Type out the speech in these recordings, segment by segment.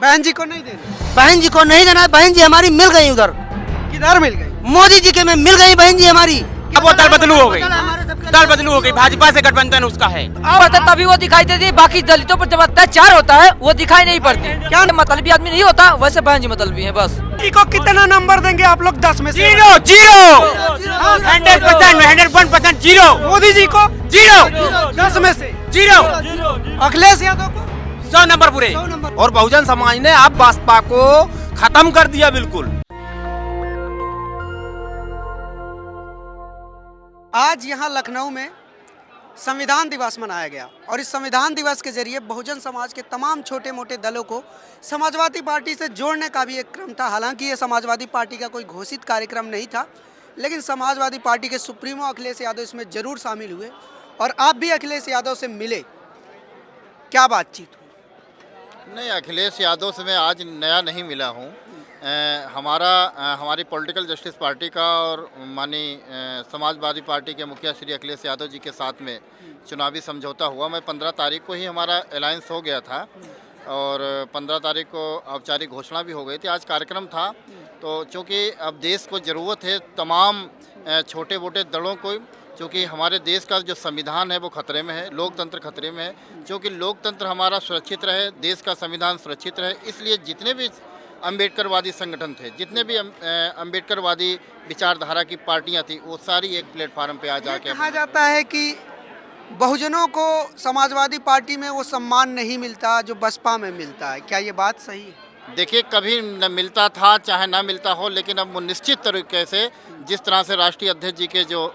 बहन जी को नहीं देना। बहन जी को नहीं देना। बहन जी हमारी मिल गई उधर, किधर मिल गई? मोदी जी के में मिल गई बहन जी हमारी। अब वो दल बदलू हो गई, दल बदलू हो गई, भाजपा से गठबंधन उसका है। तभी वो दिखाई देती है, बाकी दलितों पर जब अत्याचार होता है वो दिखाई नहीं पड़ती। क्या मतलबी आदमी नहीं होता, वैसे बहन जी मतलबी है बस। को कितना नंबर देंगे आप लोग 10 में से? 0 0 100% 101% 0। मोदी जी को 0 10 में से 0 अखिलेश यादव को 100 नंबर पूरे। 100 नंबर। और बहुजन समाज ने अब बसपा को खत्म कर दिया बिल्कुल। आज यहाँ लखनऊ में संविधान दिवस मनाया गया और इस संविधान दिवस के जरिए बहुजन समाज के तमाम छोटे मोटे दलों को समाजवादी पार्टी से जोड़ने का भी एक क्रम था। हालांकि ये समाजवादी पार्टी का कोई घोषित कार्यक्रम नहीं था, लेकिन समाजवादी पार्टी के सुप्रीमो अखिलेश यादव इसमें जरूर शामिल हुए और आप भी अखिलेश यादव से मिले, क्या बातचीत हुई? नहीं, अखिलेश यादव से मैं आज नया नहीं मिला हूँ। हमारी पॉलिटिकल जस्टिस पार्टी का और माननीय समाजवादी पार्टी के मुखिया श्री अखिलेश यादव जी के साथ में चुनावी समझौता हुआ। मैं 15 तारीख को ही हमारा अलायंस हो गया था और 15 तारीख को औपचारिक घोषणा भी हो गई थी। आज कार्यक्रम था, तो चूँकि अब देश को ज़रूरत है तमाम छोटे मोटे दलों को, क्योंकि हमारे देश का जो संविधान है वो खतरे में है, लोकतंत्र खतरे में है। क्योंकि लोकतंत्र हमारा सुरक्षित रहे, देश का संविधान सुरक्षित रहे, इसलिए जितने भी अम्बेडकरवादी संगठन थे, जितने भी अम्बेडकरवादी विचारधारा की पार्टियां थी, वो सारी एक प्लेटफार्म पे आ जाके। कहा जाता है कि बहुजनों को समाजवादी पार्टी में वो सम्मान नहीं मिलता जो बसपा में मिलता है, क्या ये बात सही है? देखिए, कभी न मिलता था चाहे ना मिलता हो, लेकिन अब वो निश्चित तरीके से जिस तरह से राष्ट्रीय अध्यक्ष जी के जो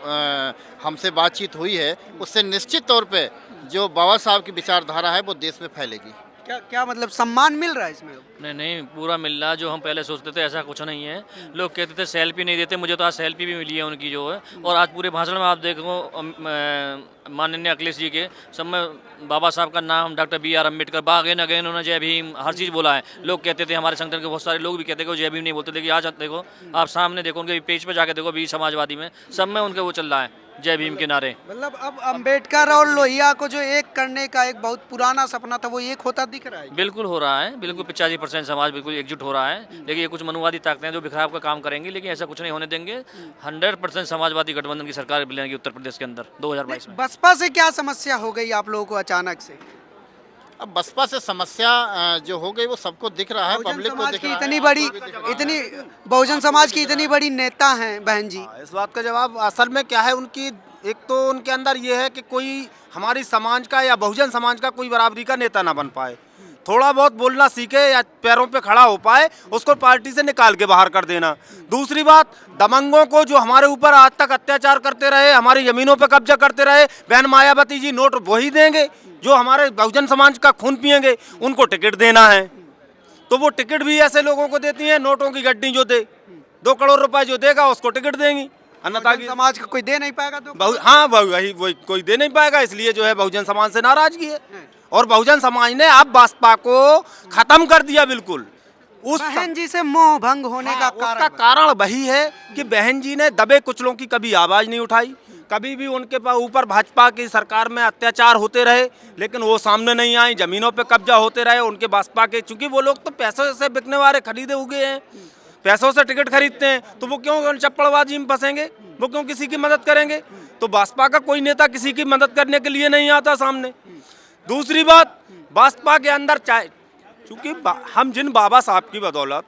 हमसे बातचीत हुई है, उससे निश्चित तौर पे जो बाबा साहब की विचारधारा है वो देश में फैलेगी। क्या मतलब सम्मान मिल रहा है इसमें? नहीं, पूरा मिल रहा। जो हम पहले सोचते थे ऐसा कुछ नहीं है। लोग कहते थे सेल्फी नहीं देते, मुझे तो आज सेल्फी भी मिली है उनकी जो है। और आज पूरे भाषण में आप देखो माननीय अखिलेश जी के सब में बाबा साहब का नाम, डॉक्टर BR अम्बेडकर, अगेन उन्होंने जय भीम हर चीज़ बोला है। लोग कहते थे, हमारे संगठन के बहुत सारे लोग भी कहते थे जय भीम नहीं बोलते, लेकिन आज देखो, आप सामने देखो उनके पेज पर जाके देखो, भी समाजवादी में सब में उनके वो चल रहा है जय भीम के नारे। मतलब अब अम्बेडकर और लोहिया को जो एक करने का एक बहुत पुराना सपना था वो एक होता दिख रहा है। बिल्कुल हो रहा है, बिल्कुल 85% समाज बिल्कुल एकजुट हो रहा है। लेकिन ये कुछ मनुवादी ताकतें हैं जो बिखराव का काम करेंगी, लेकिन ऐसा कुछ नहीं होने देंगे। 100% समाजवादी गठबंधन की सरकार बनेगी उत्तर प्रदेश के अंदर 2022 में। बसपा से क्या समस्या हो गई आप लोगों को अचानक से? अब बसपा से समस्या जो हो गई वो सबको दिख रहा है, पब्लिक को दिख रहा है। इतनी बहुजन समाज की इतनी बड़ी नेता हैं बहन जी। इस बात का जवाब असल में क्या है, उनकी एक तो उनके अंदर ये है कि कोई हमारी समाज का या बहुजन समाज का कोई बराबरी का नेता ना बन पाए, थोड़ा बहुत बोलना सीखे या पैरों पे खड़ा हो पाए, उसको पार्टी से निकाल के बाहर कर देना। दूसरी बात, दबंगों को जो हमारे ऊपर आज तक अत्याचार करते रहे, हमारी ज़मीनों पे कब्जा करते रहे, बहन मायावती जी नोट वही देंगे जो हमारे बहुजन समाज का खून पिएंगे, उनको टिकट देना है। तो वो टिकट भी ऐसे लोगों को देती हैं, नोटों की गड्डी जो दे 2 करोड़ रुपए जो देगा उसको टिकट देंगी, अन्यथा समाज का कोई दे नहीं पाएगा तो हाँ वही कोई दे नहीं पाएगा। इसलिए जो है बहुजन समाज से नाराजगी है और बहुजन समाज ने अब बसपा को खत्म कर दिया बिल्कुल। उस बहन जी से मोह भंग होने का उसका कारण वही है कि बहन जी ने दबे कुचलों की कभी आवाज नहीं उठाई, कभी भी उनके ऊपर भाजपा की सरकार में अत्याचार होते रहे लेकिन वो सामने नहीं आई, जमीनों पे कब्जा होते रहे उनके बसपा के। चूंकि वो लोग तो पैसों से बिकने वाले खरीदे हुए हैं, पैसों से टिकट खरीदते हैं, तो वो क्यों चप्पड़बाजी में फंसेंगे, वो क्यों किसी की मदद करेंगे? तो बसपा का कोई नेता किसी की मदद करने के लिए नहीं आता सामने। दूसरी बात, बसपा के अंदर चाहे चूँकि हम जिन बाबा साहब की बदौलत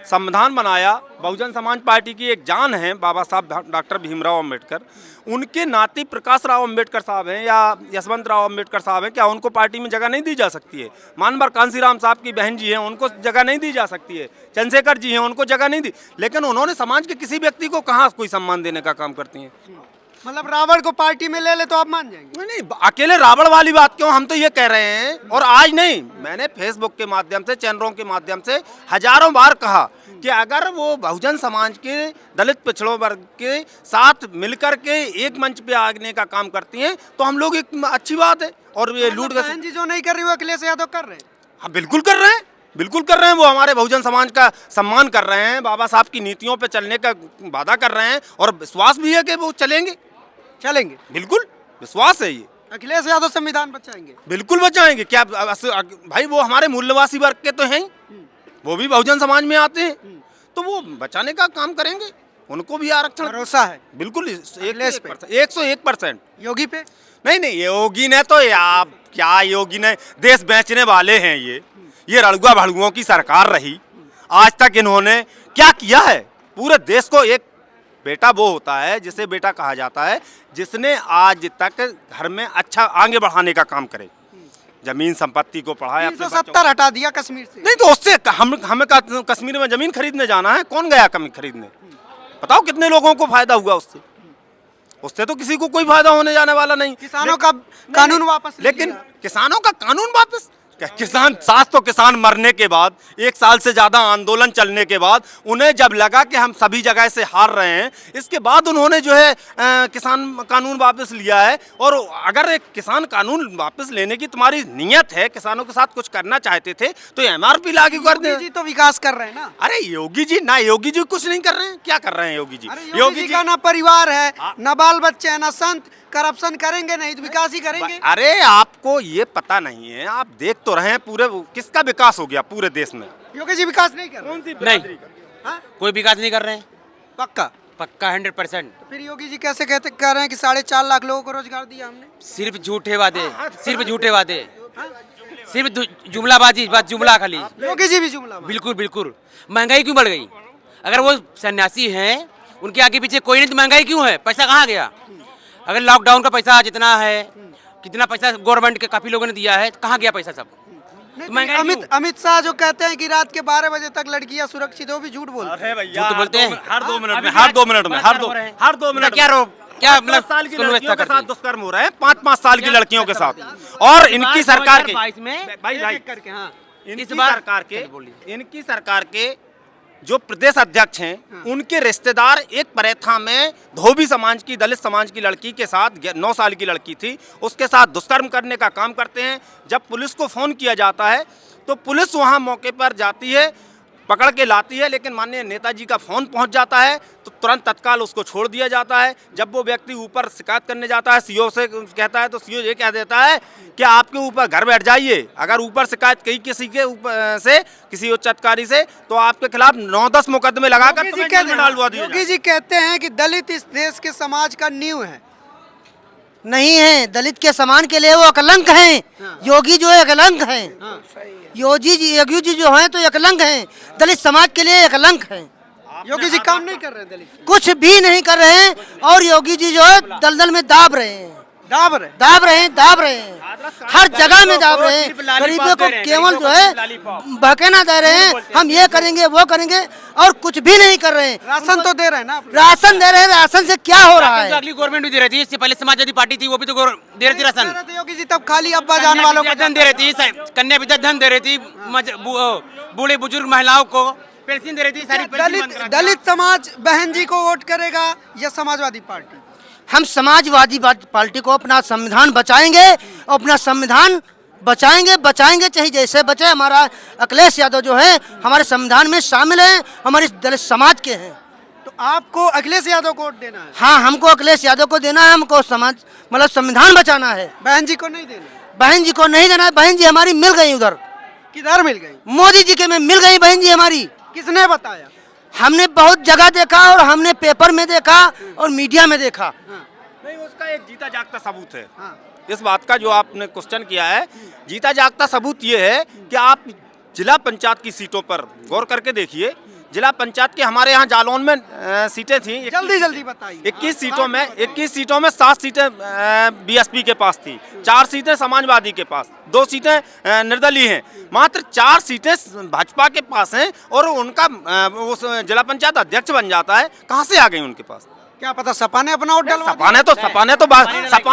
संविधान बनाया, बहुजन समाज पार्टी की एक जान है बाबा साहब डॉक्टर भीमराव अम्बेडकर, उनके नाती प्रकाश राव अम्बेडकर साहब हैं या यशवंत राव अम्बेडकर साहब हैं, क्या उनको पार्टी में जगह नहीं दी जा सकती है? मानवर कांसीराम साहब की बहन जी हैं, उनको जगह नहीं दी जा सकती है? चंद्रशेखर जी हैं, उनको जगह नहीं दी, लेकिन उन्होंने समाज के किसी व्यक्ति को कहाँ कोई सम्मान देने का काम करती हैं? मतलब रावण को पार्टी में ले ले तो आप मान जाएंगे? नहीं, अकेले रावण वाली बात क्यों, हम तो ये कह रहे हैं, और आज नहीं, मैंने फेसबुक के माध्यम से, चैनलों के माध्यम से हजारों बार कहा कि अगर वो बहुजन समाज के दलित पिछड़ों वर्ग के साथ मिलकर के एक मंच पे आने का काम करती हैं तो हम लोग एक अच्छी बात है। और ये लूट बहन जी जो नहीं कर रही वो अखिलेश यादव कर रहे हैं? हाँ बिल्कुल कर रहे हैं, बिल्कुल कर रहे हैं। वो हमारे बहुजन समाज का सम्मान कर रहे हैं, बाबा साहब की नीतियों पे चलने का वादा कर रहे हैं और विश्वास भी है कि वो चलेंगे, बिल्कुल विश्वास है ये। अखिलेश यादव संविधान बचाएंगे। बिल्कुल बचाएंगे। क्या भाई वो हमारे मूल्यवासी वर्ग के तो हैं, वो भी बहुजन समाज में आते हैं, तो वो बचाने का काम करेंगे, उनको भी आरक्षण भरोसा है बिल्कुल अखिलेश पे? 101%। योगी पे? नहीं, योगी ने तो आप क्या, योगी ने देश बेचने वाले हैं ये रड़ुआ भड़ुओं की सरकार रही। आज तक इन्होंने क्या किया है? पूरे देश को एक बेटा वो होता है जिसे बेटा कहा जाता है, जिसने आज तक घर में अच्छा आगे बढ़ाने का काम करे, जमीन संपत्ति को बढ़ाया। 370 हटा दिया कश्मीर से। नहीं तो उससे हमें कश्मीर में जमीन खरीदने जाना है, कौन गया खरीदने? बताओ कितने लोगों को फायदा हुआ उससे तो किसी को कोई फायदा होने जाने वाला नहीं। किसानों का कानून वापस, लेकिन किसानों का कानून वापस किसान तो किसान मरने के बाद, 1 साल से ज्यादा आंदोलन चलने के बाद, उन्हें जब लगा कि हम सभी जगह से हार रहे हैं, इसके बाद उन्होंने जो है किसान कानून वापस लिया है। और अगर एक किसान कानून वापस लेने की तुम्हारी नीयत है, किसानों के साथ कुछ करना चाहते थे, तो MRP लागू कर दे। योगी जी तो विकास कर रहे हैं ना। अरे योगी जी कुछ नहीं कर रहे हैं। क्या कर रहे हैं योगी जी? योगी जी का ना परिवार है, ना बाल बच्चे हैं, ना संत। करप्शन करेंगे नहीं तो विकास ही करेंगे। अरे आपको ये पता नहीं है, आप देख तो रहे हैं पूरे किसका विकास हो गया पूरे देश में। योगी जी विकास नहीं कर रहे। नहीं, कोई विकास नहीं कर रहे हैं। पक्का 100%। तो फिर योगी जी कैसे कह रहे हैं कि 4.5 लाख लोगों को रोजगार दिया हमने? सिर्फ झूठे वादे, सिर्फ जुमलाबाजी, बस जुमला खाली। योगी जी भी जुमला। बिल्कुल। महंगाई क्यों बढ़ गई? अगर वो सन्यासी हैं, उनके आगे पीछे कोई नहीं तो महंगाई क्यों है? पैसा कहाँ गया? अगर लॉकडाउन का पैसा जितना है, कितना पैसा गवर्नमेंट के काफी लोगों ने दिया है, कहाँ गया पैसा सब? तो अमित शाह जो कहते हैं कि रात के 12 बजे तक लड़कियां सुरक्षित हो, भी झूठ बोलते हैं। भैया तो बोलते हैं हर 2 मिनट में हर 2 मिनट क्या मतलब साल की लड़कियों के साथ दुष्कर्म हो रहा है, 5-5 साल की लड़कियों के साथ। और इनकी सरकार के इनकी सरकार के जो प्रदेश अध्यक्ष हैं, उनके रिश्तेदार एक परेथा में धोबी समाज की, दलित समाज की लड़की के साथ, 9 साल की लड़की थी, उसके साथ दुष्कर्म करने का काम करते हैं। जब पुलिस को फ़ोन किया जाता है तो पुलिस वहां मौके पर जाती है, पकड़ के लाती है, लेकिन माननीय नेताजी का फ़ोन पहुंच जाता है तो तुरंत तत्काल उसको छोड़ दिया जाता है। जब वो व्यक्ति ऊपर शिकायत करने जाता है, सीओ से कहता है, तो सीओ ये कह देता है कि आपके ऊपर घर बैठ जाइए, अगर ऊपर शिकायत की किसी के ऊपर से, किसी उच्च अधिकारी से, तो आपके खिलाफ 9-10 मुकदमे लगाकर तुम्हें जेल में डालवा दिया। योगी जी कहते हैं कि दलित इस देश के समाज का नींव है। नहीं है, दलित के समान के लिए वो अकलंक हैं। योगी जो है अकलंक हैं। योगी जी जो हैं तो अकलंक हैं, दलित समाज के लिए अकलंक हैं। योगी जी काम नहीं कर रहे हैं दलित, कुछ भी नहीं कर रहे हैं। और योगी जी जो है दलदल में दाब रहे हैं, दाब रहे हैं, हर जगह में दाब रहे हैं। गरीबों को केवल जो है बहकाना दे रहे हैं, हम ये करेंगे वो करेंगे, और कुछ भी नहीं कर रहे हैं। राशन तो दे रहे हैं ना, राशन दे रहे हैं, राशन से क्या हो रहा है? अगली गवर्नमेंट भी दे रही थी, इससे पहले समाजवादी पार्टी थी, वो भी तो दे रही थी राशन। योगी जी तब खाली अब्बा जान वालों को धन दे रही थी, कन्या विद्या धन दे रही थी, बूढ़े बुजुर्ग महिलाओं को पेंशन दे रही थी, सारी दलित समाज बहन जी को वोट करेगा या समाजवादी पार्टी? हम समाजवादी पार्टी को अपना संविधान बचाएंगे, अपना संविधान बचाएंगे चाहे जैसे बचे। हमारा अखिलेश यादव जो है हमारे संविधान में शामिल है, हमारे दलित समाज के हैं। तो आपको अखिलेश यादव को वोट देना है? हाँ, हमको अखिलेश यादव को देना है, हमको समाज मतलब संविधान बचाना है। बहन जी को नहीं देना? बहन जी को नहीं देना है। बहन जी हमारी मिल गई, उधर किधर मिल गई? मोदी जी के में मिल गई बहन जी हमारी। किसने बताया? हमने बहुत जगह देखा, और हमने पेपर में देखा और मीडिया में देखा। नहीं, उसका एक जीता जागता सबूत है। इस बात का जो आपने क्वेश्चन किया है, जीता जागता सबूत ये है कि आप जिला पंचायत की सीटों पर गौर करके देखिए। जिला पंचायत के हमारे यहाँ जालौन में सीटें थी, जल्दी बताइए। 21 सीटों में 7 सीटें बीएसपी के पास थी, 4 सीटें समाजवादी के पास, 2 सीटें निर्दलीय हैं, मात्र 4 सीटें भाजपा के पास हैं, और उनका उस जिला पंचायत अध्यक्ष बन जाता है। कहाँ से आ गई उनके पास? क्या पता सपा ने अपना वोट डलवा? सपा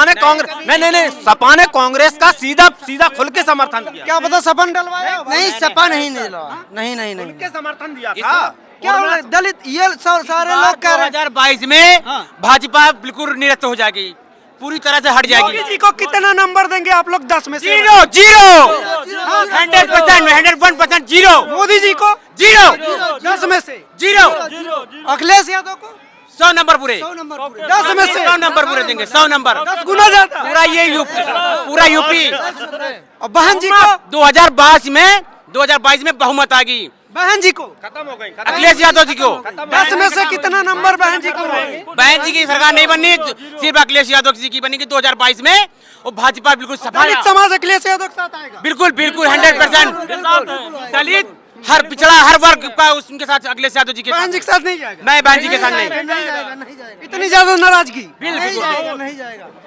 ने कांग्रेस नहीं, सपा ने कांग्रेस का सीधा खुल के समर्थन किया। क्या पता सपा ने डलवाया? नहीं, सपा नहीं डलवा, नहीं उनके समर्थन दिया था। क्या दलित ये सारे लोग कह रहे हैं 2022 में भाजपा बिल्कुल निरस्त हो जाएगी, पूरी तरह से हट जाएगी। योगी जी को कितना नंबर देंगे आप लोग? 10 में से 0 100% 0। मोदी जी को 0 10 में से 0। अखिलेश यादव को 100 नंबर पूरे, 10 में से 100 नंबर पूरे देंगे, 100 नंबर, 10 गुना ज्यादा। पूरा ये यूपी, पूरा यूपी। और बहन जी को 2022 में बहुमत आ गई बहन जी को खत्म हो गई, अखिलेश यादव जी को। 10 में से कितना नंबर बहन जी को होंगे? बहन जी की सरकार नहीं बननी, सिर्फ अखिलेश यादव जी की बनेगी 2022 में। और भाजपा बिल्कुल दलित सफाया, समाज अखिलेश यादव के साथ आएगा। बिल्कुल बिल्कुल 100%। दलित हर पिछड़ा हर वर्ग का उनके साथ अखिलेश यादव जी के बहन जी के साथ नहीं जाएगा। नहीं, बहन जी के साथ नहीं। इतनी ज्यादा नाराजगी,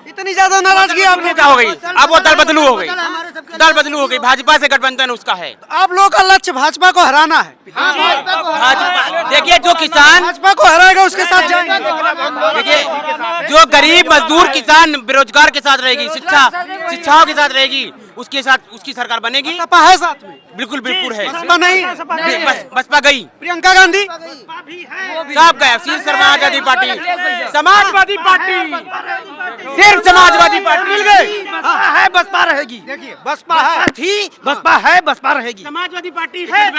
इतनी ज्यादा नाराजगी आपने क्या हो गई? अब वो दल बदलू हो गई, दल बदलू हो गई। भाजपा से गठबंधन उसका है। आप लोगों का लक्ष्य भाजपा को हराना है। भाजपा देखिए, जो किसान भाजपा को हराएगा उसके साथ जाएंगे। देखिए, जो गरीब मजदूर किसान बेरोजगार के साथ रहेगी, शिक्षाओं के साथ रहेगी, उसके साथ उसकी सरकार बनेगी। सपा है साथ में? बिल्कुल बिल्कुल है। बसपा नहीं, बसपा गई, प्रियंका गांधी सब गया। समाजवादी पार्टी, समाजवादी पार्टी, सिर्फ समाजवादी पार्टी मिल गई है। बसपा रहेगी। देखिए बसपा है, थी बसपा है, बसपा रहेगी। समाजवादी पार्टी है,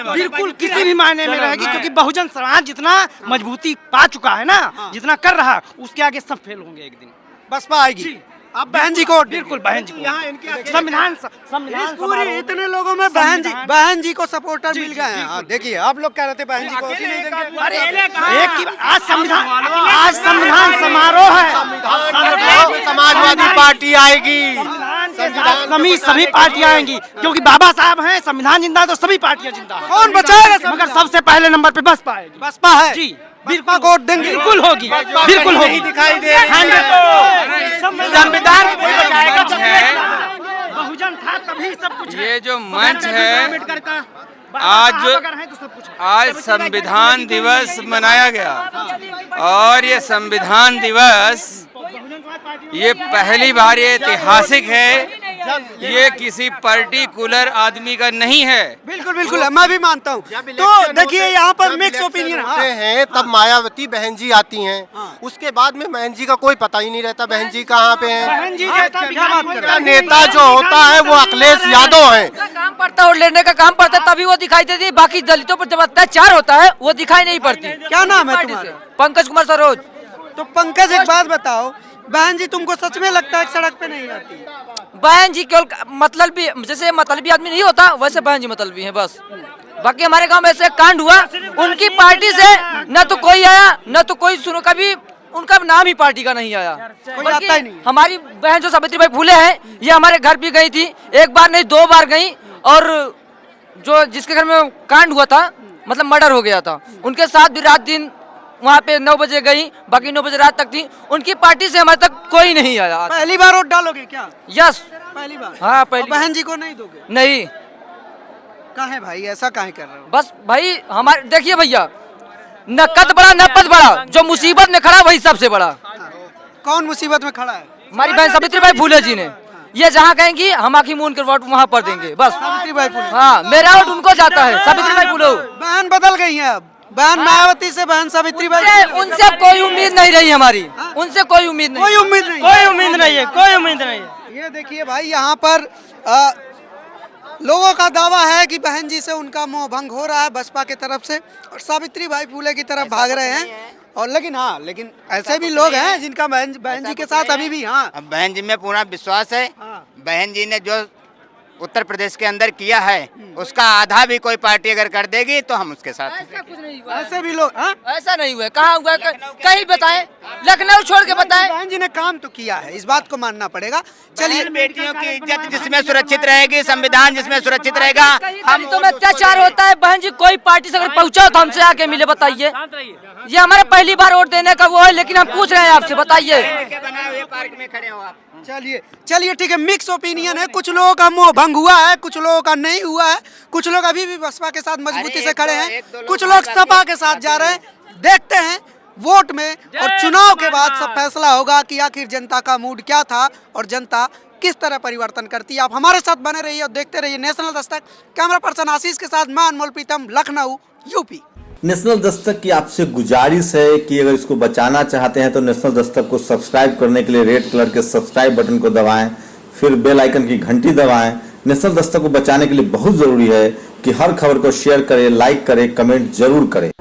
बिल्कुल किसी भी मायने में रहेगी, क्योंकि बहुजन समाज जितना मजबूती पा चुका है ना, जितना कर रहा, उसके आगे सब फेल होंगे एक दिन। बसपा आएगी। आप बहन जी को बिल्कुल, बहन जी को संविधान पूरी इतने लोगों में बहन जी को सपोर्टर मिल गए हैं। देखिए आप लोग कह रहे थे बहन जी को नहीं देंगे। अरे आज संविधान समारोह है। समाजवादी पार्टी आएगी, सभी पार्टियां आएंगी, क्योंकि बाबा साहब हैं। संविधान जिंदा है तो सभी पार्टियां जिंदा है। कौन बचाएगा? मगर सबसे पहले नंबर पे बसपा आएगी। बसपा है जी, बिल्कुल वोट देंगे। बिल्कुल होगी, बिल्कुल होगी। दिखाई दे संविधान है। बहुजन था तभी सब कुछ। ये जो मंच है, आज संविधान दिवस मनाया गया, और ये संविधान दिवस ये पहली बार, ये ऐतिहासिक है। ये किसी पर्टिकुलर आदमी का नहीं है। बिल्कुल बिल्कुल, मैं भी मानता हूँ। तो देखिए यहाँ पर मिक्स ओपिनियन हैं। तब मायावती बहन जी आती हैं, उसके बाद में बहन जी का कोई पता ही नहीं रहता बहन जी कहाँ पे हैं। बहन जी जैसा नेता जो होता है वो अखिलेश यादव है। काम पड़ता है और लेने का काम पड़ता है तभी वो दिखाई देती है। बाकी दलितों पर जब अत्याचार होता है वो दिखाई नहीं पड़ती। क्या नाम है तुम्हारा? पंकज कुमार सरोज। तो पंकज एक बात बताओ, बहन जी तुमको सच में लगता है सड़क पे नहीं आती? बहन जी केवल मतलबी, जैसे मतलबी आदमी नहीं होता वैसे बहन जी मतलबी है बस। बाकी हमारे गांव में ऐसे कांड हुआ, उनकी पार्टी से न तो कोई आया न तो कोई सुनो, कभी उनका नाम ही पार्टी का नहीं आया। कोई आता ही नहीं। हमारी बहन जो सावित्रीबाई फुले है, ये हमारे घर भी गई थी, एक बार नहीं 2 बार गई। और जो जिसके घर में कांड हुआ था, मतलब मर्डर हो गया था, उनके साथ भी रात दिन वहाँ पे 9 बजे गई, बाकी 9 बजे रात तक थी। उनकी पार्टी से हमारे तक कोई नहीं आया। पहली बार वोट डालोगे क्या? यस, पहली बार। हाँ पहली। बहन जी को नहीं दोगे? नहीं। काहे भाई ऐसा काहे कर रहे हो? बस भाई हमारे देखिए भैया, न कद बड़ा न पद बड़ा, जो मुसीबत में खड़ा वही सबसे बड़ा। कौन मुसीबत में खड़ा है? हमारी बहन सावित्रीबाई फुले जी ने। ये जहाँ कहेंगी हम आखिर मून कर वोट वहाँ पर देंगे बस। सावित्रीबाई फुले। हाँ, मेरा वोट उनको जाता है, सावित्रीबाई फुले। बहन बदल गई है अब, बहन मायावती से बहन सावित्रीबाई। उनसे कोई उम्मीद नहीं रही हमारी, उनसे कोई उम्मीद नहीं। कोई उम्मीद नहीं, कोई उम्मीद नहीं है, कोई उम्मीद नहीं है। ये देखिए भाई, यहाँ पर लोगों का दावा है कि बहन जी से उनका मोह भंग हो रहा है बसपा की तरफ से, और सावित्रीबाई फुले की तरफ भाग रहे हैं। और लेकिन ऐसे भी लोग हैं जिनका बहन जी के साथ अभी भी। हाँ, अब बहन जी में पूरा विश्वास है। बहन जी ने जो उत्तर प्रदेश के अंदर किया है उसका आधा भी कोई पार्टी अगर कर देगी तो हम उसके साथ हैं। ऐसा कुछ नहीं हुआ, ऐसे भी लोग। हाँ, ऐसा नहीं हुआ। कहाँ हुआ? कहीं बताएं, लखनऊ छोड़ के बताएं। बहन जी ने काम तो किया है, इस बात को मानना पड़ेगा। चलिए, बेटियों की इज्जत जिसमें सुरक्षित रहेगी, संविधान जिसमें सुरक्षित रहेगा। हम तो में अत्याचार होता है, बहन जी कोई पार्टी से अगर पहुंचा तो हमसे आके मिले, बताइए। ये हमारा पहली बार वोट देने का वो है, लेकिन हम पूछ रहे हैं आपसे, बताइए। पार्क में खड़े हो आप। चलिए ठीक है, मिक्स ओपिनियन है। कुछ लोगों का मोह भंग हुआ है, कुछ लोगों का नहीं हुआ है। कुछ लोग अभी भी बसपा के साथ मजबूती से खड़े हैं, कुछ लोग सपा के साथ जा रहे हैं। देखते हैं वोट में और चुनाव के बाद सब फैसला होगा कि आखिर जनता का मूड क्या था और जनता किस तरह परिवर्तन करती है। आप हमारे साथ बने रहिए और देखते रहिए नेशनल दस्तक। कैमरा पर्सन आशीष के साथ मैं अनमोल प्रीतम, लखनऊ, यूपी। नेशनल दस्तक की आपसे गुजारिश है कि अगर इसको बचाना चाहते हैं तो नेशनल दस्तक को सब्सक्राइब करने के लिए रेड कलर के सब्सक्राइब बटन को दबाएं, फिर बेल आइकन की घंटी दबाएं। नेशनल दस्तक को बचाने के लिए बहुत जरूरी है कि हर खबर को शेयर करें, लाइक करें, कमेंट जरूर करें।